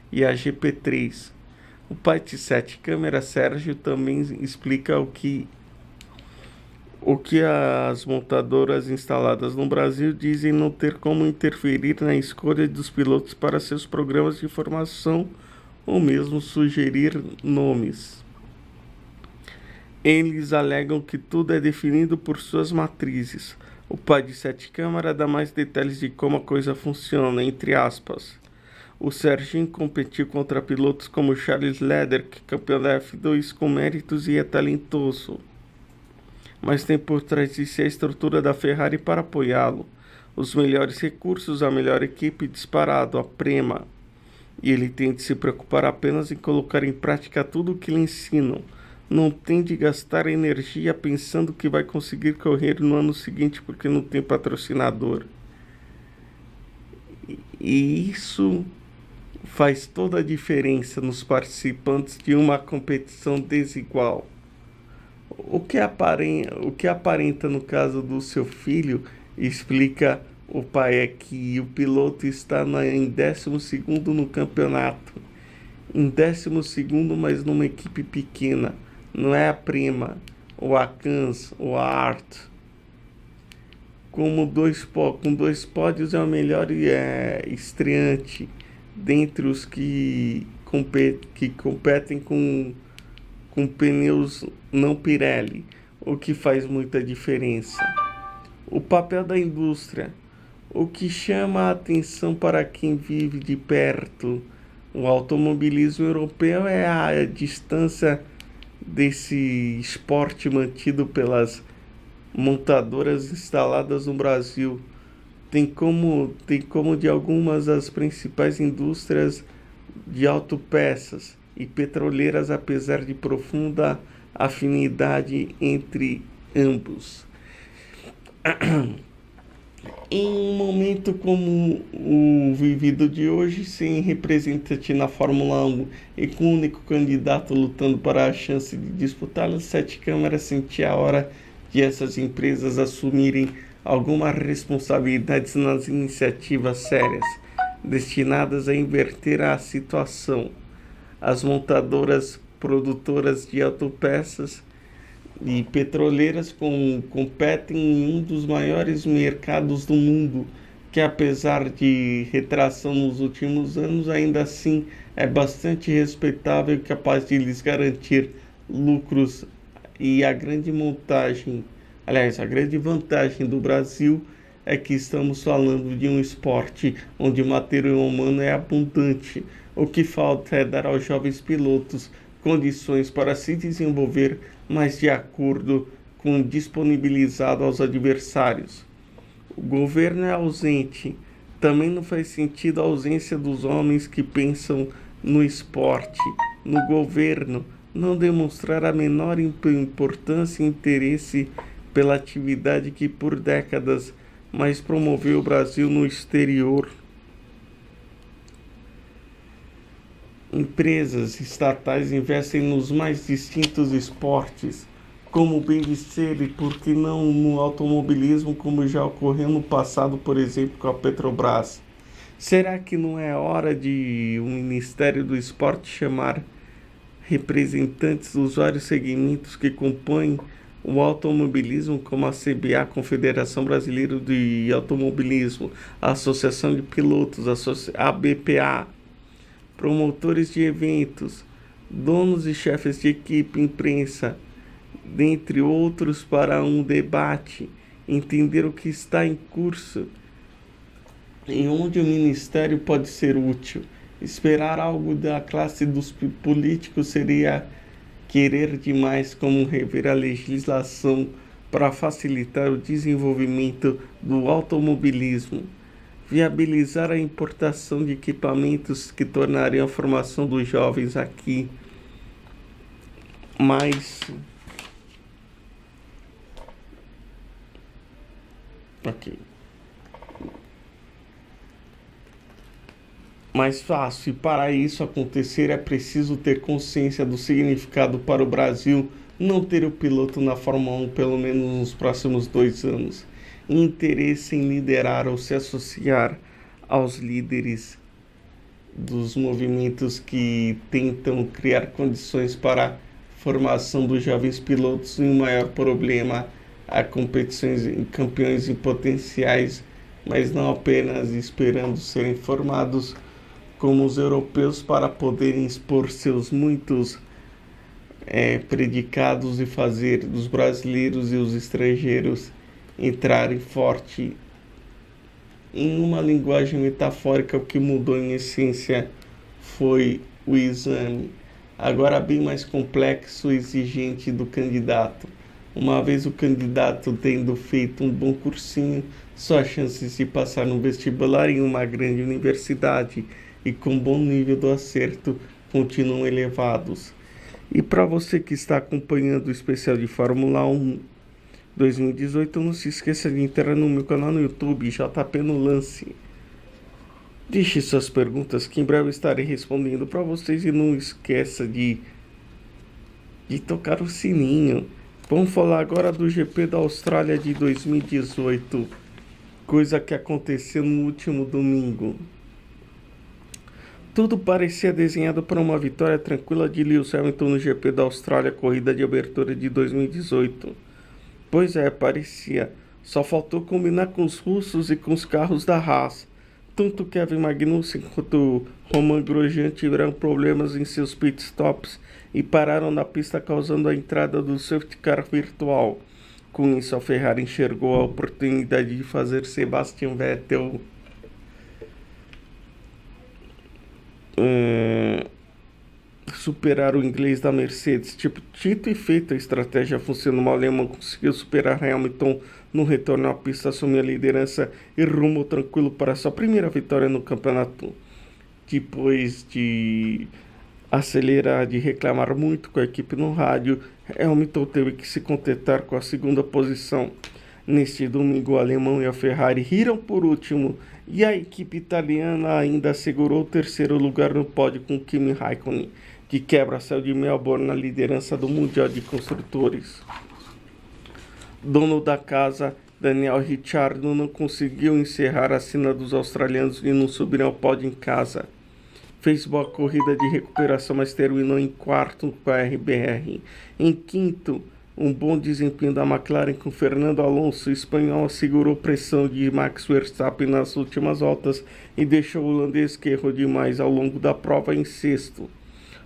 e a GP3. O pai de 7 câmeras, Sérgio, também explica o que as montadoras instaladas no Brasil dizem não ter como interferir na escolha dos pilotos para seus programas de formação ou mesmo sugerir nomes. Eles alegam que tudo é definido por suas matrizes. O pai de 7 câmeras dá mais detalhes de como a coisa funciona, entre aspas. O Serginho competiu contra pilotos como Charles Leclerc, campeão da F2 com méritos e é talentoso. Mas tem por trás de si a estrutura da Ferrari para apoiá-lo. Os melhores recursos, a melhor equipe disparado, a Prema. E ele tem de se preocupar apenas em colocar em prática tudo o que lhe ensinam. Não tem de gastar energia pensando que vai conseguir correr no ano seguinte porque não tem patrocinador. E isso faz toda a diferença nos participantes de uma competição desigual. O que aparenta no caso do seu filho, explica o pai, é que o piloto está em 12º no campeonato. Em 12º, mas numa equipe pequena. Não é a Prema, ou a Cans, ou a Art. Com 2 pódios é o melhor estreante dentre os que competem com pneus não Pirelli, o que faz muita diferença. O papel da indústria. O que chama a atenção para quem vive de perto o automobilismo europeu é a distância desse esporte mantido pelas montadoras instaladas no Brasil. Tem como de algumas das principais indústrias de autopeças e petroleiras, apesar de profunda afinidade entre ambos. Em um momento como o vivido de hoje, sem representante na Fórmula 1 e com o único candidato lutando para a chance de disputá-la, 7 câmeras sentia a hora de essas empresas assumirem algumas responsabilidades nas iniciativas sérias, destinadas a inverter a situação. As montadoras produtoras de autopeças e petroleiras competem em um dos maiores mercados do mundo, que apesar de retração nos últimos anos, ainda assim é bastante respeitável e capaz de lhes garantir lucros. E a grande vantagem do Brasil é que estamos falando de um esporte onde o material humano é abundante. O que falta é dar aos jovens pilotos condições para se desenvolver, mas de acordo com o disponibilizado aos adversários. O governo é ausente. Também não faz sentido a ausência dos homens que pensam no esporte. No governo, não demonstrar a menor importância e interesse pela atividade que por décadas mais promoveu o Brasil no exterior. Empresas estatais investem nos mais distintos esportes, como bem de ser, e por que não no automobilismo, como já ocorreu no passado, por exemplo, com a Petrobras. Será que não é hora de o Ministério do Esporte chamar representantes dos vários segmentos que compõem o automobilismo, como a CBA, Confederação Brasileira de Automobilismo, a Associação de Pilotos, a BPA, promotores de eventos, donos e chefes de equipe, imprensa, dentre outros, para um debate, entender o que está em curso e onde o Ministério pode ser útil. Esperar algo da classe dos políticos seria querer demais, como rever a legislação para facilitar o desenvolvimento do automobilismo, viabilizar a importação de equipamentos que tornariam a formação dos jovens aqui mais mais fácil. E para isso acontecer é preciso ter consciência do significado para o Brasil não ter o piloto na Fórmula 1 pelo menos nos próximos 2 anos. Interesse em liderar ou se associar aos líderes dos movimentos que tentam criar condições para a formação dos jovens pilotos. E o maior problema a competições em campeões em potenciais, mas não apenas esperando serem formados como os europeus para poderem expor seus muitos predicados e fazer dos brasileiros e os estrangeiros entrarem forte. Em uma linguagem metafórica, o que mudou em essência foi o exame, agora bem mais complexo e exigente do candidato. Uma vez o candidato tendo feito um bom cursinho, suas chances de passar no vestibular em uma grande universidade e com bom nível do acerto continuam elevados. E para você que está acompanhando o especial de Fórmula 1 2018, não se esqueça de entrar no meu canal no YouTube, JP no Lance. Deixe suas perguntas que em breve estarei respondendo para vocês, e não esqueça de tocar o sininho. Vamos falar agora do GP da Austrália de 2018, coisa que aconteceu no último domingo. Tudo parecia desenhado para uma vitória tranquila de Lewis Hamilton no GP da Austrália, corrida de abertura de 2018. Pois é, parecia. Só faltou combinar com os russos e com os carros da Haas. Tanto Kevin Magnussen quanto Romain Grosjean tiveram problemas em seus pitstops e pararam na pista, causando a entrada do safety car virtual. Com isso, a Ferrari enxergou a oportunidade de fazer Sebastian Vettel superar o inglês da Mercedes. Dito e feito, a estratégia funcionou. O alemão conseguiu superar Hamilton no retorno à pista, assumir a liderança e rumo tranquilo para sua primeira vitória no campeonato. Depois de acelerar, de reclamar muito com a equipe no rádio, Hamilton teve que se contentar com a segunda posição. Neste domingo, o alemão e a Ferrari riram por último, e a equipe italiana ainda assegurou o terceiro lugar no pódio com Kimi Raikkonen, que quebra-céu de Melbourne na liderança do Mundial de Construtores. Dono da casa, Daniel Ricciardo, não conseguiu encerrar a cena dos australianos e não subir ao pódio em casa. Fez boa corrida de recuperação, mas terminou em quarto com a RBR. Em quinto, um bom desempenho da McLaren com Fernando Alonso. O espanhol segurou pressão de Max Verstappen nas últimas voltas e deixou o holandês, que errou demais ao longo da prova, em sexto.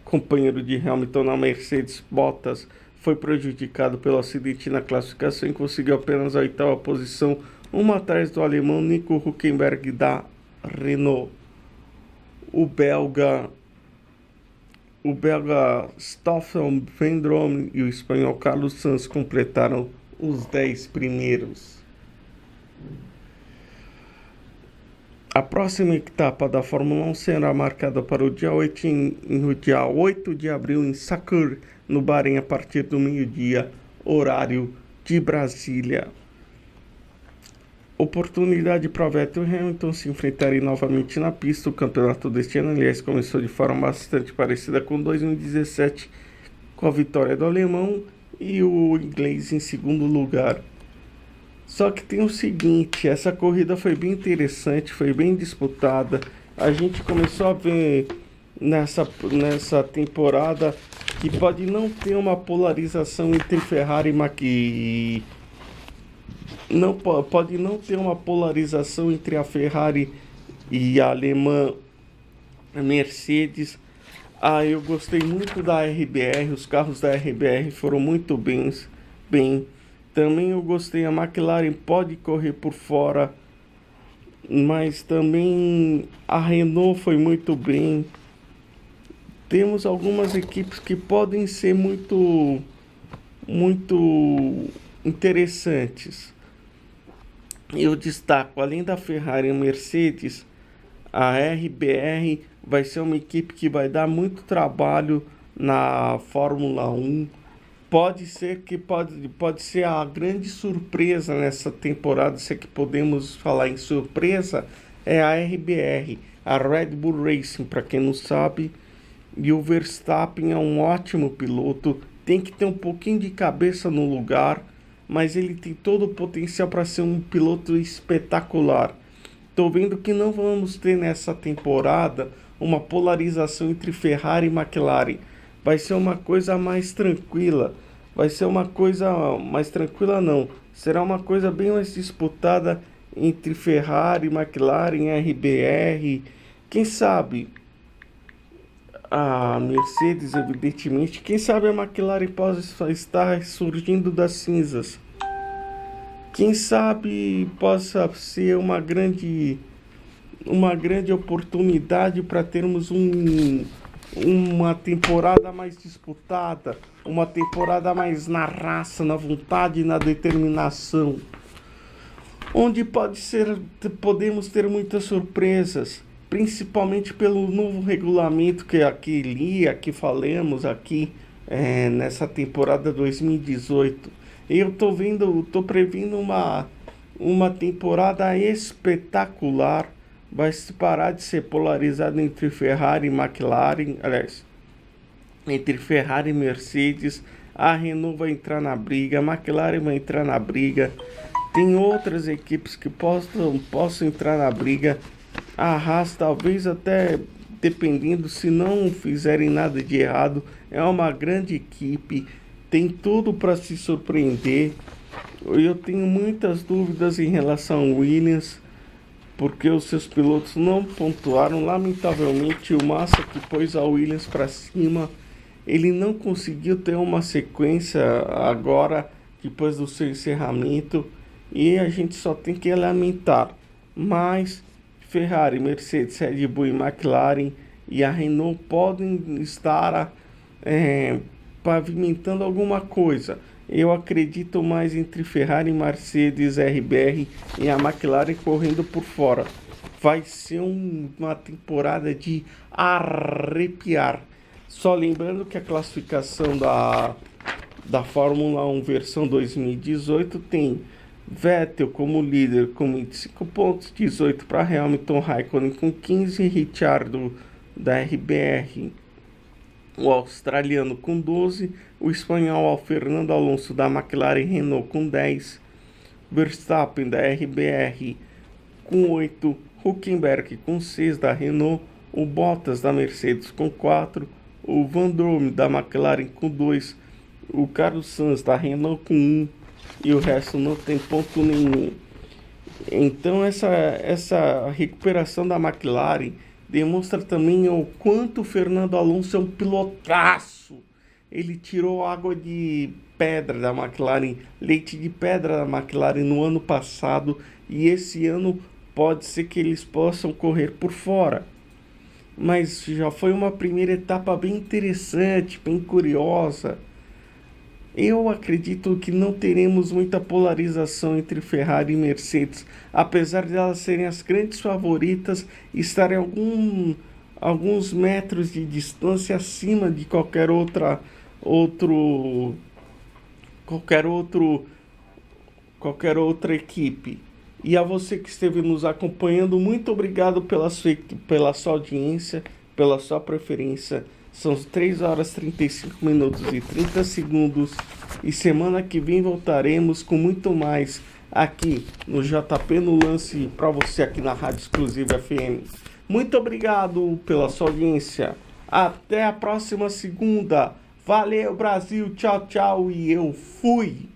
Companheiro de Hamilton na Mercedes, Bottas, foi prejudicado pelo acidente na classificação e conseguiu apenas a 8ª posição, uma atrás do alemão Nico Hülkenberg da Renault. O belga Stoffel Vendôme e o espanhol Carlos Sainz completaram os 10 primeiros. A próxima etapa da Fórmula 1 será marcada para o dia 8 de abril em Sakhir, no Bahrein, a partir do meio-dia, horário de Brasília. Oportunidade para Vettel e Hamilton se enfrentarem novamente na pista. O campeonato deste ano, aliás, começou de forma bastante parecida com 2017, com a vitória do alemão e o inglês em segundo lugar. Só que tem o seguinte, essa corrida foi bem interessante, foi bem disputada. A gente começou a ver nessa temporada que pode não ter uma polarização entre Ferrari e não pode não ter uma polarização entre a Ferrari e a alemã Mercedes. Eu gostei muito da RBR, os carros da RBR foram muito bem. Também eu gostei, a McLaren pode correr por fora, mas também a Renault foi muito bem. Temos algumas equipes que podem ser muito interessantes. Eu destaco, além da Ferrari e Mercedes, a RBR vai ser uma equipe que vai dar muito trabalho na Fórmula 1. Pode ser a grande surpresa nessa temporada, se é que podemos falar em surpresa, é a RBR, a Red Bull Racing, para quem não sabe. E o Verstappen é um ótimo piloto, tem que ter um pouquinho de cabeça no lugar, mas ele tem todo o potencial para ser um piloto espetacular. Tô vendo que não vamos ter nessa temporada uma polarização entre Ferrari e McLaren. Vai ser uma coisa mais tranquila. Vai ser uma coisa mais tranquila não. Será uma coisa bem mais disputada entre Ferrari, McLaren, RBR. Quem sabe a Mercedes, evidentemente. Quem sabe a McLaren possa estar surgindo das cinzas. Quem sabe possa ser uma grande oportunidade para termos uma temporada mais disputada, uma temporada mais na raça, na vontade e na determinação, onde podemos ter muitas surpresas, principalmente pelo novo regulamento que aqui falamos nessa temporada 2018. Eu tô prevendo uma temporada espetacular. Vai se parar de ser polarizado entre Ferrari e McLaren, aliás, entre Ferrari e Mercedes. A Renault vai entrar na briga, a McLaren vai entrar na briga. Tem outras equipes que possam entrar na briga. A Haas, talvez até, dependendo, se não fizerem nada de errado, é uma grande equipe, tem tudo para se surpreender. Eu tenho muitas dúvidas em relação ao Williams, porque os seus pilotos não pontuaram. Lamentavelmente, o Massa, que pôs a Williams para cima, ele não conseguiu ter uma sequência agora, depois do seu encerramento, e a gente só tem que lamentar. Mas Ferrari, Mercedes, Red Bull e McLaren e a Renault podem estar pavimentando alguma coisa. Eu acredito mais entre Ferrari, Mercedes, RBR e a McLaren correndo por fora. Vai ser uma temporada de arrepiar. Só lembrando que a classificação da Fórmula 1 versão 2018 tem Vettel como líder com 25 pontos, 18 para Hamilton, Raikkonen com 15, Ricciardo da RBR, o australiano com 12, o espanhol Fernando Alonso da McLaren Renault com 10, Verstappen da RBR com 8, Hülkenberg com 6 da Renault, o Bottas da Mercedes com 4, o Van Dorn da McLaren com 2, o Carlos Sainz da Renault com 1 e o resto não tem ponto nenhum. Então essa recuperação da McLaren demonstra também o quanto o Fernando Alonso é um pilotaço. Ele tirou água de pedra da McLaren, leite de pedra da McLaren no ano passado, e esse ano pode ser que eles possam correr por fora. Mas já foi uma primeira etapa bem interessante, bem curiosa. Eu acredito que não teremos muita polarização entre Ferrari e Mercedes, apesar de elas serem as grandes favoritas e estarem alguns metros de distância acima de qualquer outra equipe. E a você que esteve nos acompanhando, muito obrigado pela sua audiência, pela sua preferência. São 3 horas 35 minutos e 30 segundos. E semana que vem voltaremos com muito mais aqui no JP no Lance para você aqui na Rádio Exclusiva FM. Muito obrigado pela sua audiência. Até a próxima segunda. Valeu, Brasil. Tchau, tchau. E eu fui.